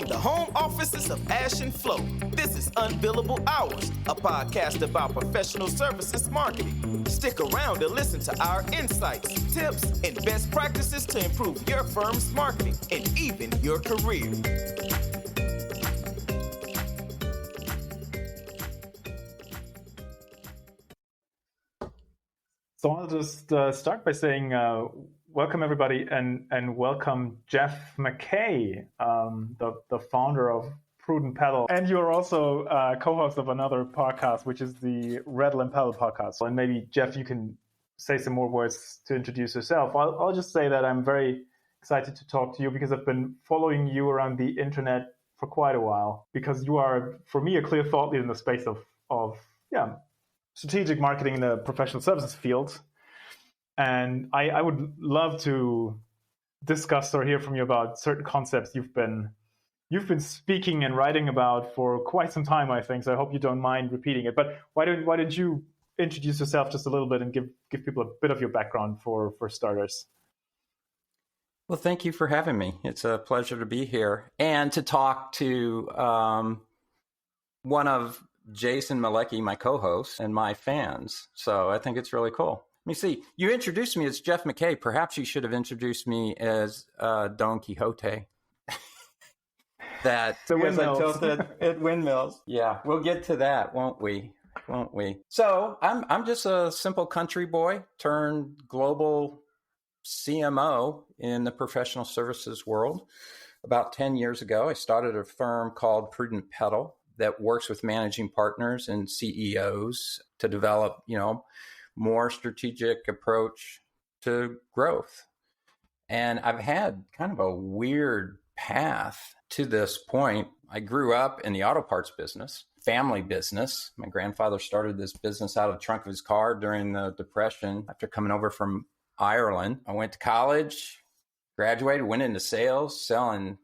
From the home offices of Ash and Flo, this is Unbillable Hours, a podcast about professional services marketing. Stick around to listen to our insights, tips, and best practices to improve your firm's marketing and even your career. So I'll just start by saying welcome everybody and welcome Jeff McKay, the founder of Prudent. And you're also co-host of another podcast, which is the Rattle and Pedal podcast. And maybe Jeff, you can say some more words to introduce yourself. I'll just say that I'm very excited to talk to you because I've been following you around the internet for quite a while, because you are, for me, a clear thought leader in the space of strategic marketing in the professional services field. And I would love to discuss or hear from you about certain concepts you've been speaking and writing about for quite some time, I think. So I hope you don't mind repeating it. But why don't you introduce yourself just a little bit and give people a bit of your background for starters? Well, thank you for having me. It's a pleasure to be here and to talk to one of Jason Malecki, my co-host, and my fans. So I think it's really cool. Let me see. You introduced me as Jeff McKay. Perhaps you should have introduced me as Don Quixote. That because I tilted at windmills. Yeah, we'll get to that, won't we? So I'm just a simple country boy turned global CMO in the professional services world. About 10 years ago, I started a firm called Prudent that works with managing partners and CEOs to develop, more strategic approach to growth. And I've had kind of a weird path to this point. I grew up in the auto parts business, family business. My grandfather started this business out of the trunk of his car during the Depression after coming over from Ireland. I went to college, graduated, went into sales, selling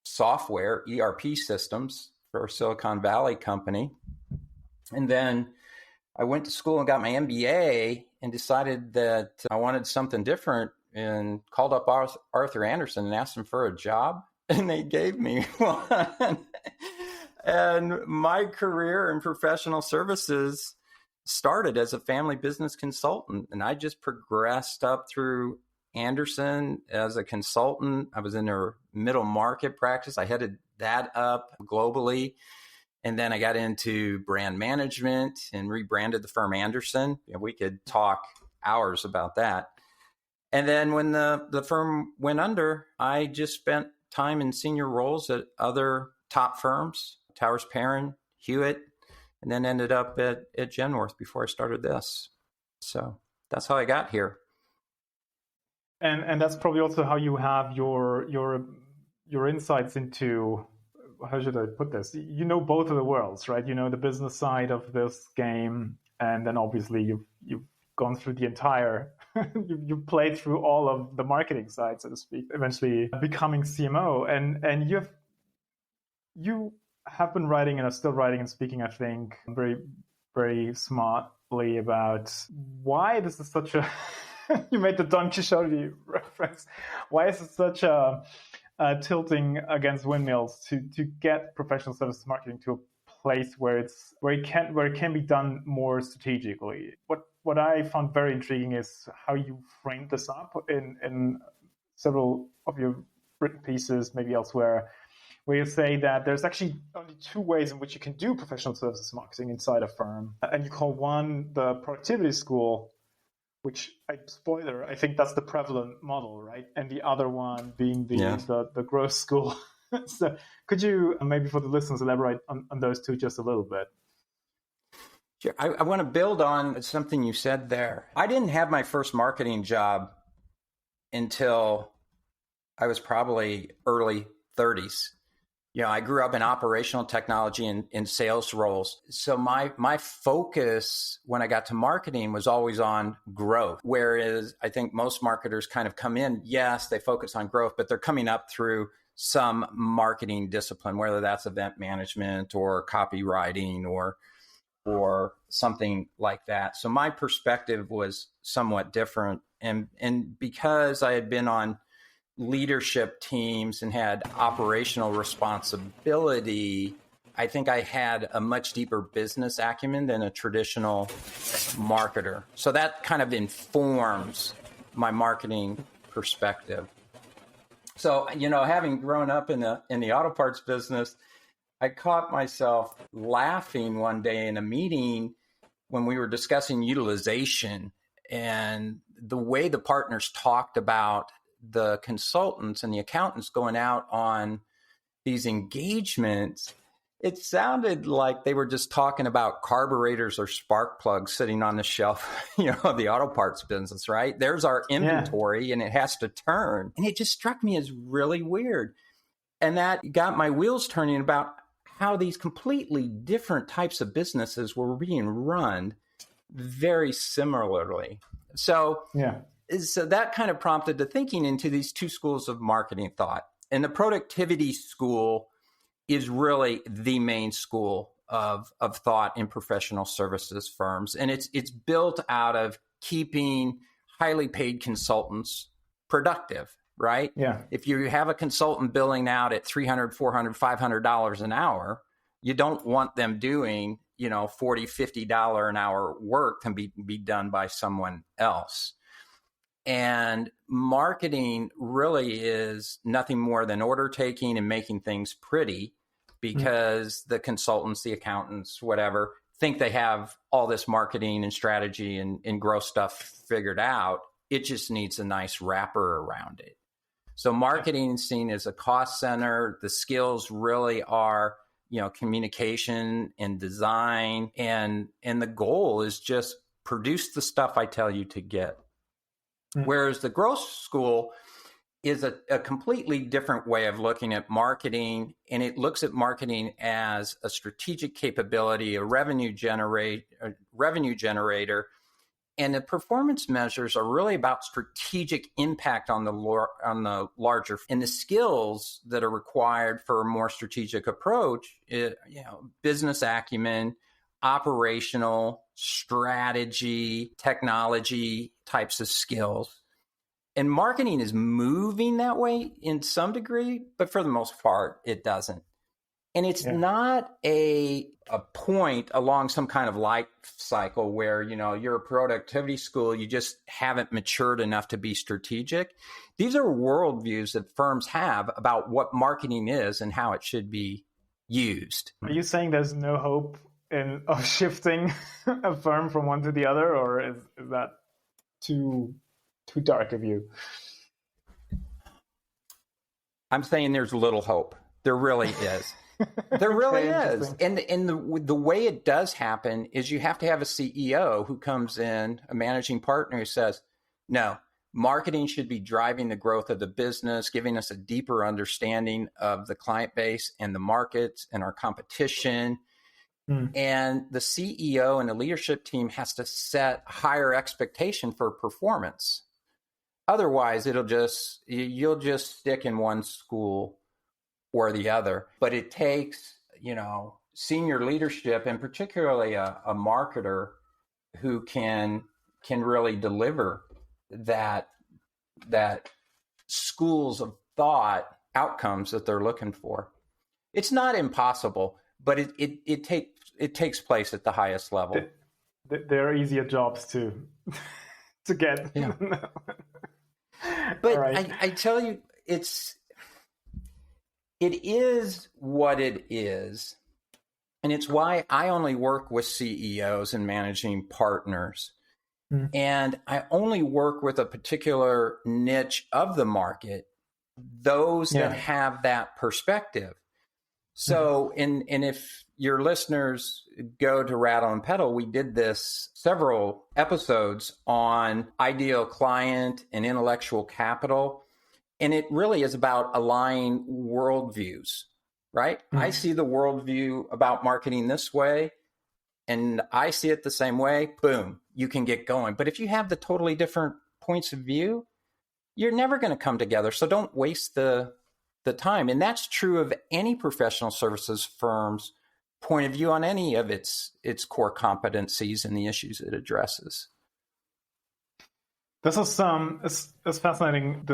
software, ERP systems for a Silicon Valley company. And then I went to school and got my MBA and decided that I wanted something different and called up Arthur Andersen and asked him for a job. And they gave me one. And my career in professional services started as a family business consultant. And I just progressed up through Andersen as a consultant. I was in their middle market practice. I headed that up globally. And then I got into brand management and rebranded the firm Andersen. We could talk hours about that. And then when the firm went under, I just spent time in senior roles at other top firms, Towers Perrin, Hewitt, and then ended up at Genworth before I started this. So that's how I got here. And that's probably also how you have your insights into, how should I put this? You know both of the worlds, right? You know the business side of this game, and then obviously you've gone through the entire, you played through all of the marketing side, so to speak, eventually becoming CMO. And you have been writing and are still writing and speaking, I think, very, very smartly about why this is such a, you made the Don Quixote reference. Why is it such a tilting against windmills to get professional services marketing to a place where it can be done more strategically? What I found very intriguing is how you framed this up in several of your written pieces, maybe elsewhere, where you say that there's actually only two ways in which you can do professional services marketing inside a firm, and you call one the productivity school, which, spoiler, I think that's the prevalent model, right? And the other one being the growth school. So could you maybe for the listeners elaborate on those two just a little bit? Sure. I want to build on something you said there. I didn't have my first marketing job until I was probably early 30s. I grew up in operational technology and in sales roles. So my focus when I got to marketing was always on growth. Whereas I think most marketers kind of come in, yes, they focus on growth, but they're coming up through some marketing discipline, whether that's event management or copywriting or something like that. So my perspective was somewhat different. And because I had been on leadership teams and had operational responsibility, I think I had a much deeper business acumen than a traditional marketer. So that kind of informs my marketing perspective. So, having grown up in the auto parts business, I caught myself laughing one day in a meeting when we were discussing utilization and the way the partners talked about the consultants and the accountants going out on these engagements. It sounded like they were just talking about carburetors or spark plugs sitting on the shelf, of the auto parts business, right? There's our inventory and it has to turn. And it just struck me as really weird. And that got my wheels turning about how these completely different types of businesses were being run very similarly. So that kind of prompted the thinking into these two schools of marketing thought. And the productivity school is really the main school of thought in professional services firms. And it's built out of keeping highly paid consultants productive, right? Yeah. If you have a consultant billing out at $300, $400, $500 an hour, you don't want them doing, $40, $50 an hour work can be done by someone else. And marketing really is nothing more than order taking and making things pretty, because the consultants, the accountants, whatever, think they have all this marketing and strategy and growth stuff figured out. It just needs a nice wrapper around it. So marketing is seen as a cost center. The skills really are, communication and design. And the goal is just produce the stuff I tell you to get. Whereas the growth school is a completely different way of looking at marketing. And it looks at marketing as a strategic capability, a revenue generator. And the performance measures are really about strategic impact on the larger, and the skills that are required for a more strategic approach, business acumen, operational, strategy, technology types of skills. And marketing is moving that way in some degree, but for the most part, it doesn't. And it's not a point along some kind of life cycle where, you're a productivity school, you just haven't matured enough to be strategic. These are worldviews that firms have about what marketing is and how it should be used. Are you saying there's no hope of shifting a firm from one to the other, or is that too dark of you? I'm saying there's little hope. There really is. There really is. And the way it does happen is you have to have a CEO who comes in, a managing partner who says, no, marketing should be driving the growth of the business, giving us a deeper understanding of the client base and the markets and our competition. And the CEO and the leadership team has to set higher expectation for performance. Otherwise, you'll just stick in one school or the other. But it takes, senior leadership, and particularly a marketer who can really deliver that schools of thought outcomes that they're looking for. It's not impossible, but it takes place at the highest level. There are easier jobs to get. Yeah. But right. I tell you, it is what it is. And it's why I only work with CEOs and managing partners. And I only work with a particular niche of the market, those that have that perspective. So, and if your listeners go to Rattle and Pedal, we did this several episodes on ideal client and intellectual capital. And it really is about aligning worldviews, right? I see the worldview about marketing this way, and I see it the same way. Boom, you can get going. But if you have the totally different points of view, you're never going to come together. So don't waste the time. And that's true of any professional services firm's point of view on any of its core competencies and the issues it addresses. This is it's fascinating.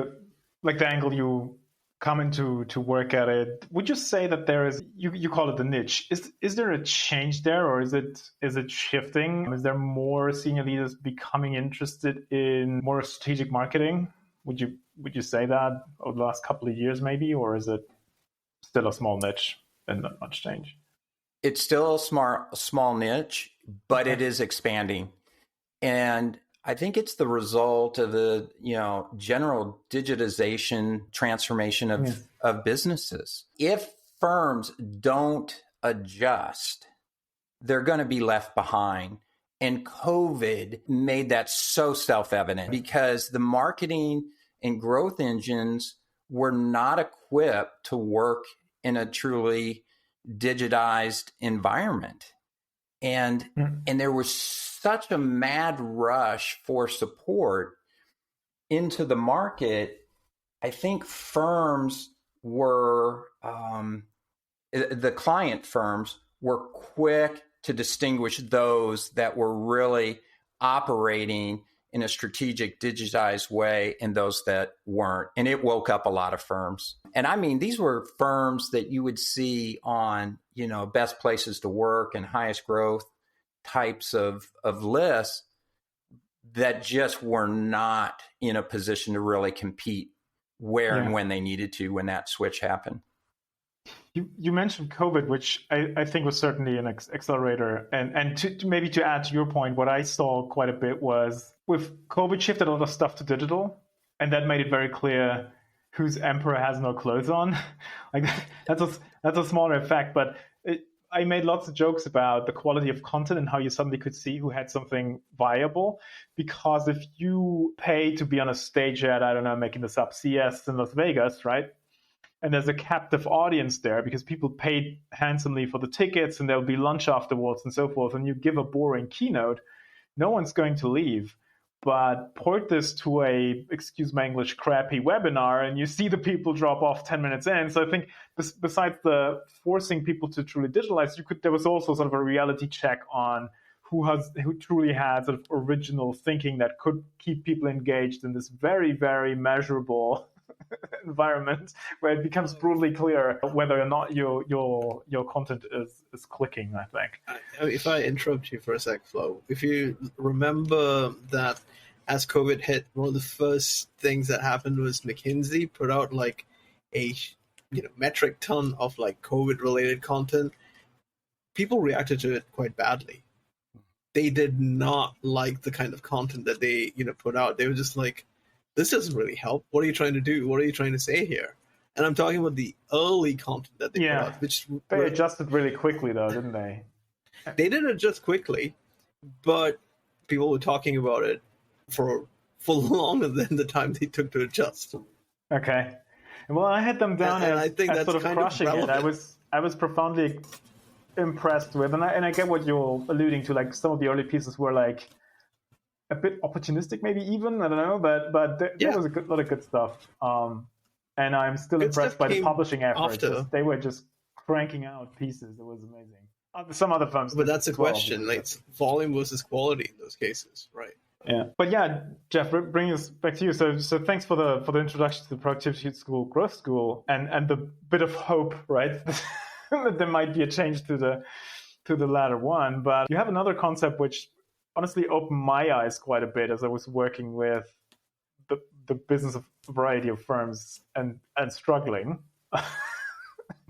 like the angle you come into to work at it, would you say that there is, you call it the niche, is there a change there, or is it shifting? Is there more senior leaders becoming interested in more strategic marketing? Would you say that over the last couple of years maybe, or is it still a small niche and not much change? It's still a small niche, but it is expanding. And I think it's the result of the, general digitization transformation of businesses. If firms don't adjust, they're going to be left behind. And COVID made that so self-evident because the marketing and growth engines were not equipped to work in a truly digitized environment. And there was such a mad rush for support into the market. I think firms were, the client firms were quick to distinguish those that were really operating in a strategic, digitized way and those that weren't. And it woke up a lot of firms. And I mean, these were firms that you would see on, best places to work and highest growth types of lists that just were not in a position to really compete where and when they needed to when that switch happened. You mentioned COVID, which I think was certainly an accelerator. And maybe to add to your point, what I saw quite a bit was with COVID shifted a lot of stuff to digital, and that made it very clear whose emperor has no clothes on. Like that's a smaller effect, but I made lots of jokes about the quality of content and how you suddenly could see who had something viable. Because if you pay to be on a stage at, I don't know, making this up, CS in Las Vegas, right? And there's a captive audience there because people paid handsomely for the tickets and there'll be lunch afterwards and so forth. And you give a boring keynote, no one's going to leave. But port this to a, excuse my English, crappy webinar, and you see the people drop off 10 minutes in. So I think besides the forcing people to truly digitalize, there was also sort of a reality check on who truly had sort of original thinking that could keep people engaged in this very, very measurable environment where it becomes brutally clear whether or not your content is clicking, I think. If I interrupt you for a sec, Flo, if you remember that as COVID hit, one of the first things that happened was McKinsey put out like a metric ton of like COVID related content. People reacted to it quite badly. They did not like the kind of content that they put out. They were just like, this doesn't really help. What are you trying to do? What are you trying to say here? And I'm talking about the early content that they put out. Which they adjusted really quickly, though, didn't they? They didn't adjust quickly, but people were talking about it for longer than the time they took to adjust. Okay. Well, I had them down and I think that's sort of kind crushing of it. I was profoundly impressed with, and I get what you're alluding to. Like some of the early pieces were like a bit opportunistic, maybe even, I don't know, but there was a lot of good stuff. And I'm still impressed by the publishing efforts. They were just cranking out pieces. It was amazing. Some other firms, but that's a question. Like volume versus quality in those cases, right? Yeah, but yeah, Jeff, bring us back to you. So thanks for the introduction to the Productivity School, Growth School, and the bit of hope, right? that there might be a change to the latter one. But you have another concept which honestly opened my eyes quite a bit as I was working with the business of a variety of firms and struggling.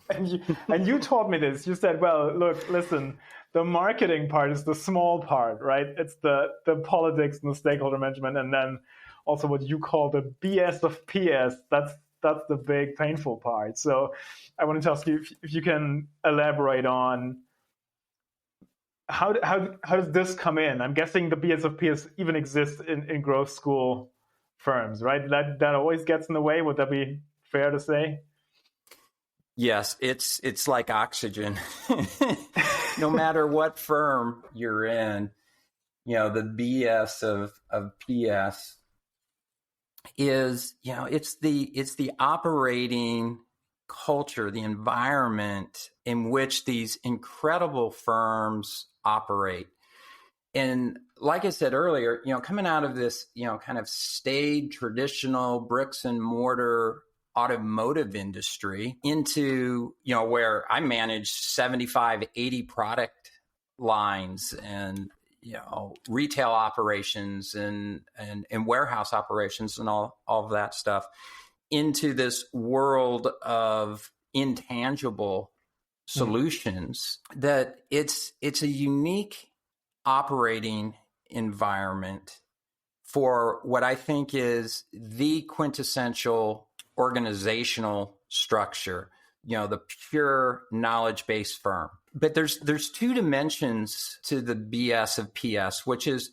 and you taught me this. You said, well, look, listen, the marketing part is the small part, right? It's the politics and the stakeholder management, and then also what you call the BS of PS. That's the big painful part. So I wanted to ask you if you can elaborate on how does this come in? I'm guessing the BS of PS even exists in growth school firms, right? That always gets in the way. Would that be fair to say? Yes, it's like oxygen. No matter what firm you're in, the BS of PS is, it's the operating culture, the environment in which these incredible firms operate. And like I said earlier, coming out of this, kind of staid traditional bricks and mortar automotive industry into, where I manage 75, 80 product lines and, retail operations and warehouse operations and all of that stuff, into this world of intangible solutions, that it's a unique operating environment for what I think is the quintessential organizational structure, the pure knowledge-based firm. But there's two dimensions to the BS of PS, which is,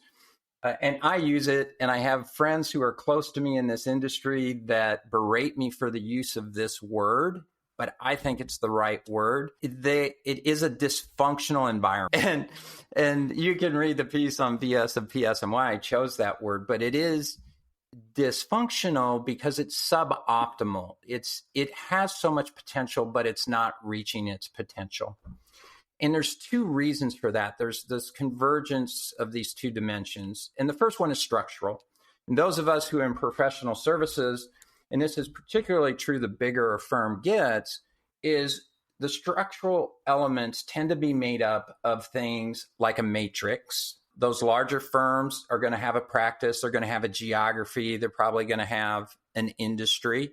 and I use it, and I have friends who are close to me in this industry that berate me for the use of this word, but I think it's the right word. It is a dysfunctional environment. And you can read the piece on BS of PS and why I chose that word, but it is dysfunctional because it's suboptimal. It has so much potential, but it's not reaching its potential. And there's two reasons for that. There's this convergence of these two dimensions. And the first one is structural. And those of us who are in professional services, and this is particularly true the bigger a firm gets, is the structural elements tend to be made up of things like a matrix. Those larger firms are going to have a practice, they're going to have a geography, they're probably going to have an industry.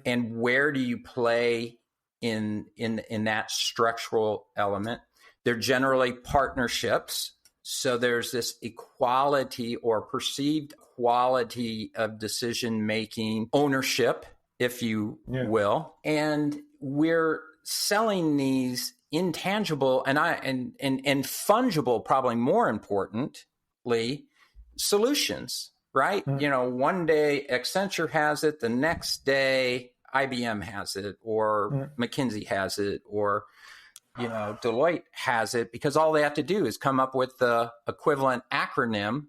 And where do you play in that structural element? They're generally partnerships. So there's this equality or perceived quality of decision-making, ownership, if you will. And we're selling these intangible and fungible, probably more importantly, solutions, right? One day Accenture has it, the next day IBM has it, or McKinsey has it, or Deloitte has it, because all they have to do is come up with the equivalent acronym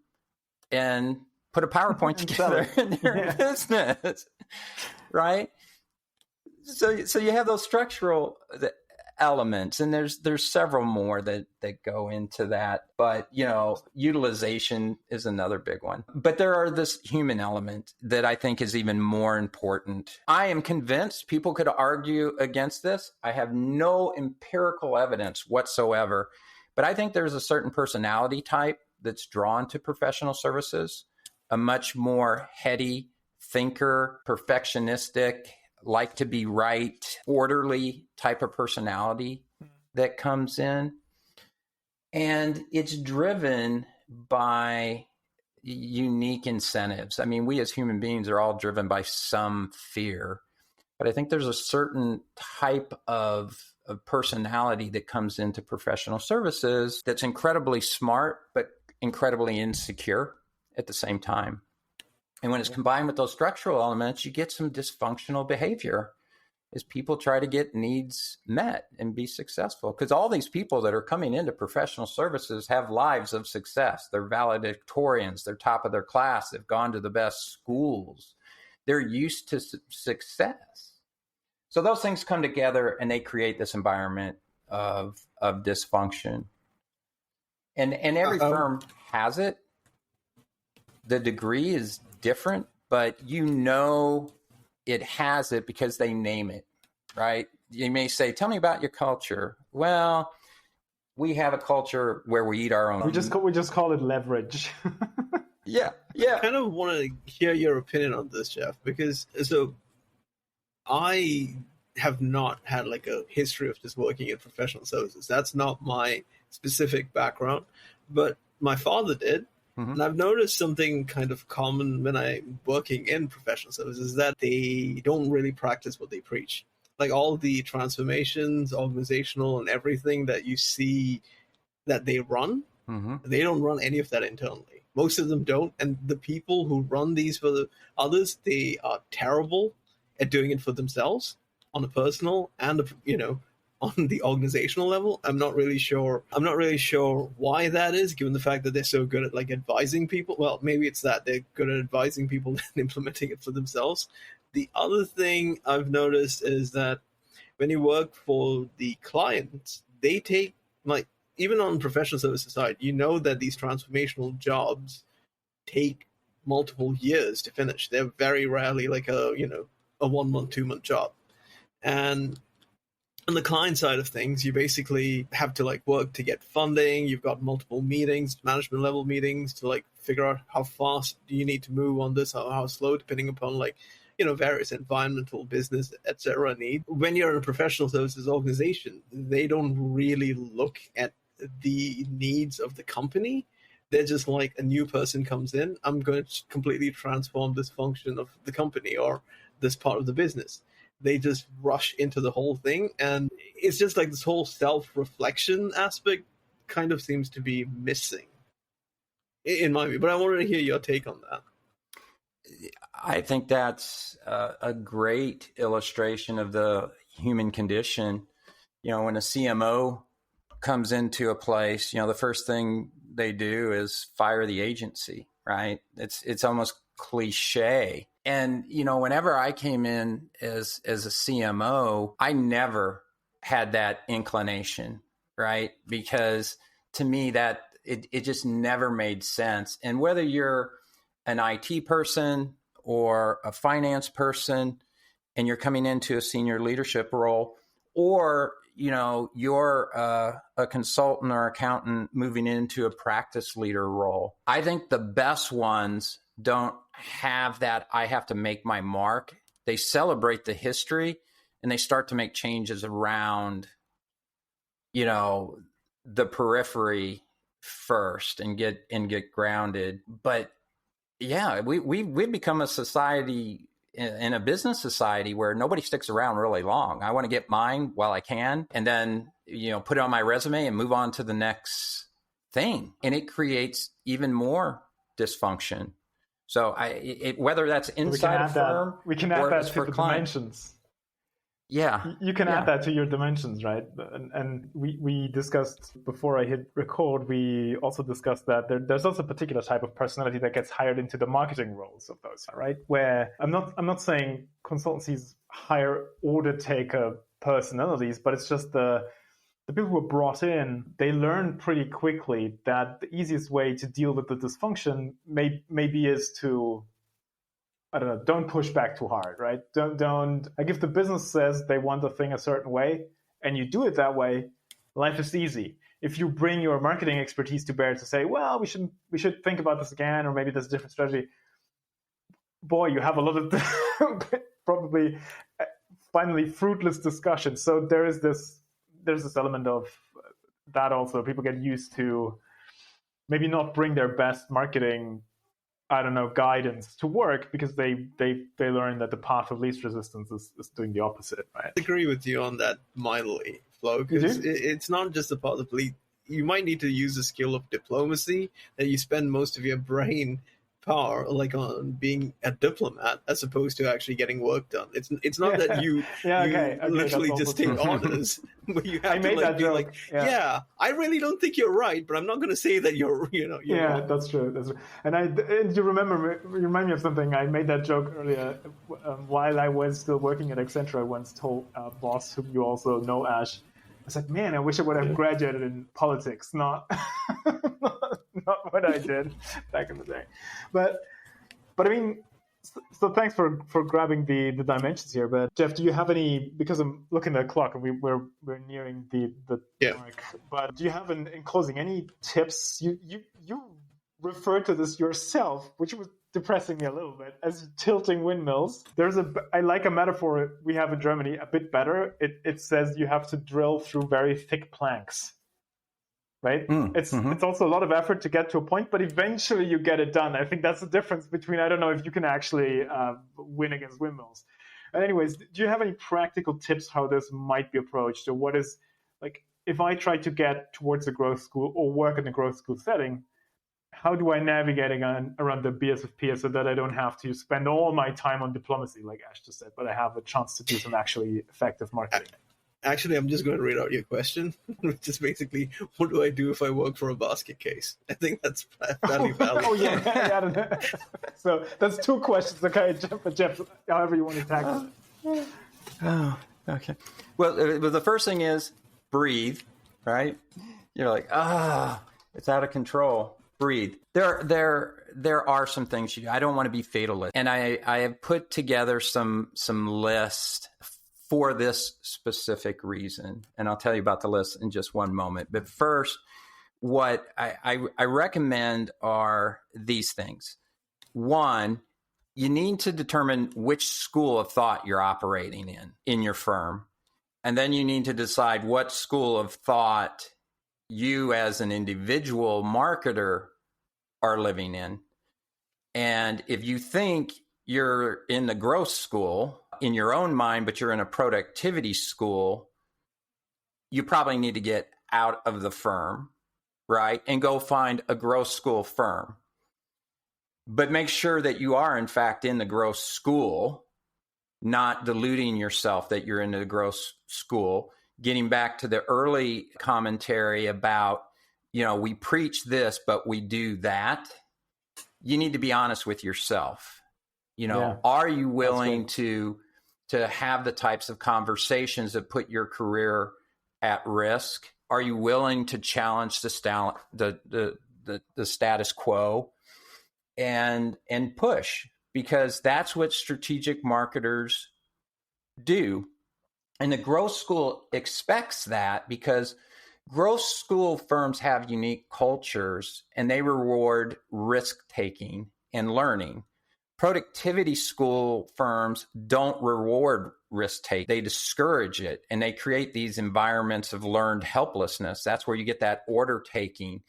and put a PowerPoint together in their business, right? So you have those structural elements, and there's several more that go into that. But utilization is another big one. But there are this human element that I think is even more important. I am convinced people could argue against this. I have no empirical evidence whatsoever, but I think there's a certain personality type that's drawn to professional services, a much more heady thinker, perfectionistic, like to be right, orderly type of personality that comes in. And it's driven by unique incentives. I mean, we as human beings are all driven by some fear, but I think there's a certain type of personality that comes into professional services that's incredibly smart, but incredibly insecure at the same time. And when it's combined with those structural elements, you get some dysfunctional behavior as people try to get needs met and be successful. Because all these people that are coming into professional services have lives of success. They're valedictorians. They're top of their class. They've gone to the best schools. They're used to success. So those things come together and they create this environment of dysfunction. And every firm has it. The degree is different, but it has it because they name it, right? You may say, tell me about your culture. Well, we have a culture where we eat our own. We just call it leverage. Yeah. I kind of want to hear your opinion on this, Jeff, because I have not had like a history of just working in professional services. That's not my specific background, but my father did. Mm-hmm. And I've noticed something kind of common when I'm working in professional services, that they don't really practice what they preach. Like all the transformations, organizational and everything that you see that they run, they don't run any of that internally. Most of them don't. And the people who run these for the others, they are terrible at doing it for themselves on a personal and, on the organizational level. I'm not really sure why that is, given the fact that they're so good at like advising people. Well, maybe it's that they're good at advising people and implementing it for themselves. The other thing I've noticed is that when you work for the clients, they take even on professional services side, you know that these transformational jobs take multiple years to finish. They're very rarely like a 1 month, 2 month job. And on the client side of things, you basically have to like work to get funding. You've got multiple meetings, management level meetings to like figure out how fast do you need to move on this, how slow, depending upon like, various environmental, business, etc. need. When you're in a professional services organization, they don't really look at the needs of the company. They're just like, a new person comes in, I'm going to completely transform this function of the company or this part of the business. They just rush into the whole thing. And it's just like this whole self-reflection aspect kind of seems to be missing, in my view. But I wanted to hear your take on that. I think that's a great illustration of the human condition. When a CMO comes into a place, the first thing they do is fire the agency, right? It's almost cliche. And, whenever I came in as a CMO, I never had that inclination, right? Because to me that it just never made sense. And whether you're an IT person or a finance person and you're coming into a senior leadership role, or you're a consultant or accountant moving into a practice leader role, I think the best ones don't have that I have to make my mark. They celebrate the history and they start to make changes around the periphery first and get grounded. But yeah, we've become a society, in a business society, where nobody sticks around really long. I want to get mine while I can, and then put it on my resume and move on to the next thing. And it creates even more dysfunction. So whether that's inside a firm, we can add that to the dimensions. Yeah, you can add that to your dimensions, right? And we discussed before I hit record. We also discussed that there's also a particular type of personality that gets hired into the marketing roles of those, right? Where I'm not saying consultancies hire order taker personalities, but it's just the people who are brought in. They learn pretty quickly that the easiest way to deal with the dysfunction maybe is to, I don't know, don't push back too hard, right? Don't, like if the business says they want a thing a certain way and you do it that way, life is easy. If you bring your marketing expertise to bear to say, well, we should think about this again, or maybe there's a different strategy, boy, you have a lot of probably finally fruitless discussion. So there's this element of that also. People get used to maybe not bring their best marketing, I don't know, guidance to work, because they learn that the path of least resistance is doing the opposite, right? I agree with you on that mildly, Flo, because it's not just the path of least. You might need to use the skill of diplomacy, that you spend most of your brain power like on being a diplomat as opposed to actually getting work done. It's not that you literally just take orders, but you have to like be joke. Like, yeah, I really don't think you're right, but I'm not going to say that you're wrong. That's true. And you remind me of something. I made that joke earlier while I was still working at Accenture. I once told a boss whom you also know, Ash, I said, man, I wish I would have graduated in politics, not what I did back in the day. But I mean, so thanks for grabbing the dimensions here. But Jeff, do you have any, because I'm looking at the clock and we're nearing the mark, but do you have in closing any tips? You referred to this yourself, which was depressing me a little bit, as tilting windmills. I like a metaphor we have in Germany a bit better. It says you have to drill through very thick planks, right? It's also a lot of effort to get to a point, but eventually you get it done. I think that's the difference between, I don't know if you can actually win against windmills. And anyways, do you have any practical tips how this might be approached? Or what is, like, if I try to get towards a growth school or work in a growth school setting, how do I navigate around the BS of peers so that I don't have to spend all my time on diplomacy, like Ash just said, but I have a chance to do some actually effective marketing? Actually, I'm just going to read out your question, which is basically, what do I do if I work for a basket case? I think that's fairly valid. Oh, yeah. So that's two questions. Okay, Jeff, however you want to tackle it. Oh, okay. Well, the first thing is breathe, right? You're like, it's out of control. Breathe. There are some things you do. I don't want to be fatalist. And I have put together some lists for this specific reason. And I'll tell you about the list in just one moment. But first, what I recommend are these things. One, you need to determine which school of thought you're operating in your firm. And then you need to decide what school of thought you as an individual marketer are living in. And if you think you're in the growth school in your own mind, but you're in a productivity school, you probably need to get out of the firm, right? And go find a growth school firm. But make sure that you are, in fact, in the growth school, not deluding yourself that you're in the growth school. Getting back to the early commentary about, we preach this, but we do that. You need to be honest with yourself. Are you willing to have the types of conversations that put your career at risk? Are you willing to challenge the status quo and push? Because that's what strategic marketers do. And the growth school expects that, because growth school firms have unique cultures and they reward risk-taking and learning. Productivity school firms don't reward risk-taking. They discourage it, and they create these environments of learned helplessness. That's where you get that order-taking,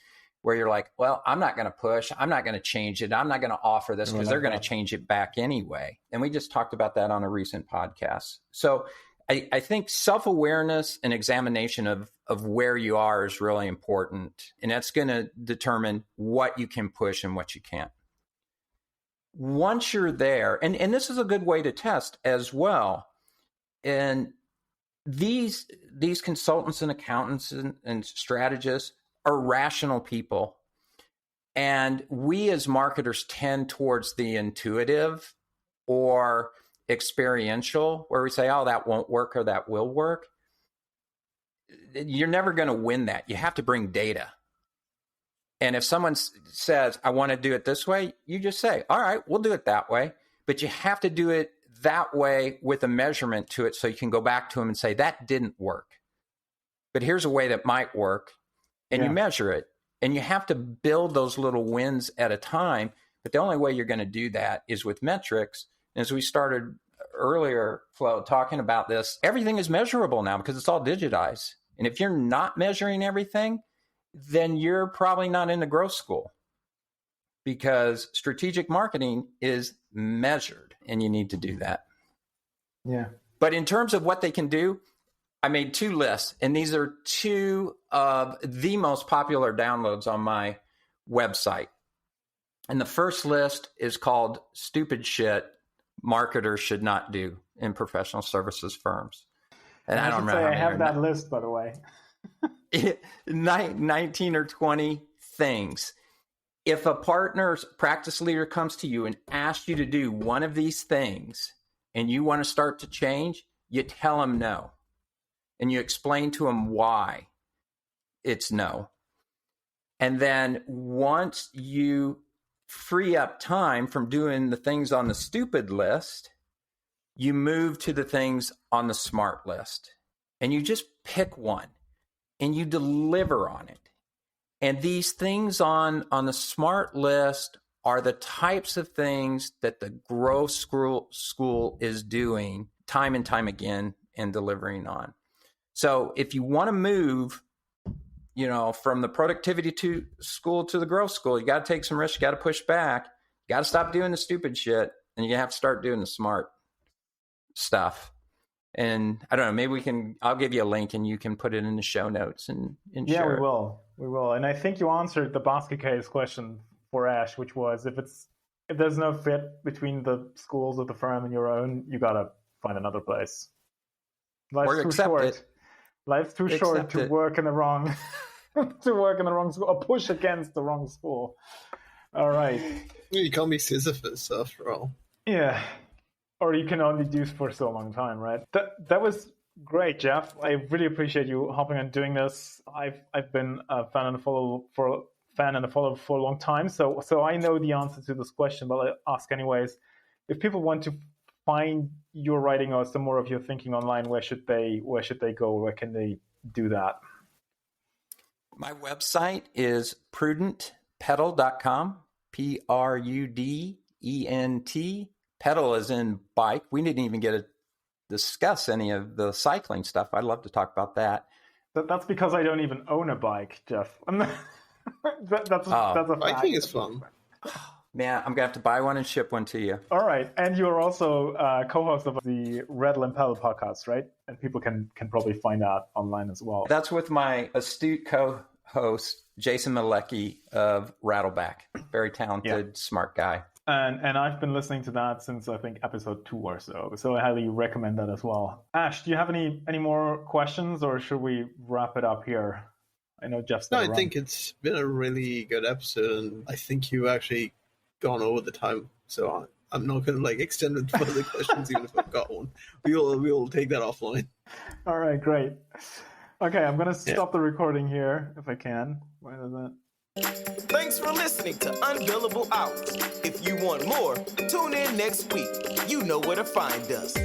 where you're like, well, I'm not going to push. I'm not going to change it. I'm not going to offer this because they're going to change it back anyway. And we just talked about that on a recent podcast. So I think self-awareness and examination of where you are is really important. And that's going to determine what you can push and what you can't. Once you're there, and this is a good way to test as well. And these consultants and accountants and strategists are rational people. And we as marketers tend towards the intuitive or experiential, where we say, oh, that won't work or that will work. You're never going to win that. You have to bring data. And if someone says, I want to do it this way, you just say, all right, we'll do it that way. But you have to do it that way with a measurement to it, so you can go back to them and say, that didn't work. But here's a way that might work. And you measure it. And you have to build those little wins at a time. But the only way you're going to do that is with metrics. As we started earlier, Flo, talking about this, everything is measurable now because it's all digitized. And if you're not measuring everything, then you're probably not in the growth school, because strategic marketing is measured and you need to do that. Yeah. But in terms of what they can do, I made two lists, and these are two of the most popular downloads on my website. And the first list is called Stupid Shit Marketers Should Not Do in Professional Services Firms. And I don't remember. I have that list, by the way. 19 or 20 things. If a partner's practice leader comes to you and asks you to do one of these things and you want to start to change, you tell them no. And you explain to them why it's no. And then once you free up time from doing the things on the stupid list, you move to the things on the smart list. And you just pick one and you deliver on it. And these things on the smart list are the types of things that the growth school is doing time and time again and delivering on. So if you want to move, from the productivity school to the growth school, you got to take some risks. You got to push back. You got to stop doing the stupid shit, and you have to start doing the smart stuff. And I don't know, maybe I'll give you a link and you can put it in the show notes and share it. We will. And I think you answered the basket case question for Ash, which was if there's no fit between the schools of the firm and your own, you got to find another place. Life's too short to work in the wrong school or push against the wrong school. All right. You can't be Sisyphus after all. Yeah. Or you can only do for so long time, right? That was Great, Jeff. I really appreciate you hopping and doing this. I've been a fan and a follower for a long time, so I know the answer to this question, but I'll ask anyways. If people want to find your writing or some more of your thinking online, where should they go? Where can they do that? My website is prudentpedal.com, Prudent. Pedal is in bike. We didn't even get to discuss any of the cycling stuff. I'd love to talk about that. That's because I don't even own a bike, Jeff. That's a fact. Biking is fun. Man, I'm going to have to buy one and ship one to you. All right. And you're also co-host of the Rattle and Pedal podcast, right? And people can probably find that online as well. That's with my astute co-host, Jason Malecki of Rattleback. Very talented, smart guy. And I've been listening to that since, I think, episode 2 or so. So I highly recommend that as well. Ash, do you have any more questions, or should we wrap it up here? I know Jeff's No, I think it's been a really good episode, and I think you actually gone over the time, so I'm not going to extend it further questions, even if I've got one. We'll take that offline. All right, great. Okay, I'm going to stop the recording here if I can. Why does that? Thanks for listening to Unbillable Hours. If you want more, tune in next week. You know where to find us.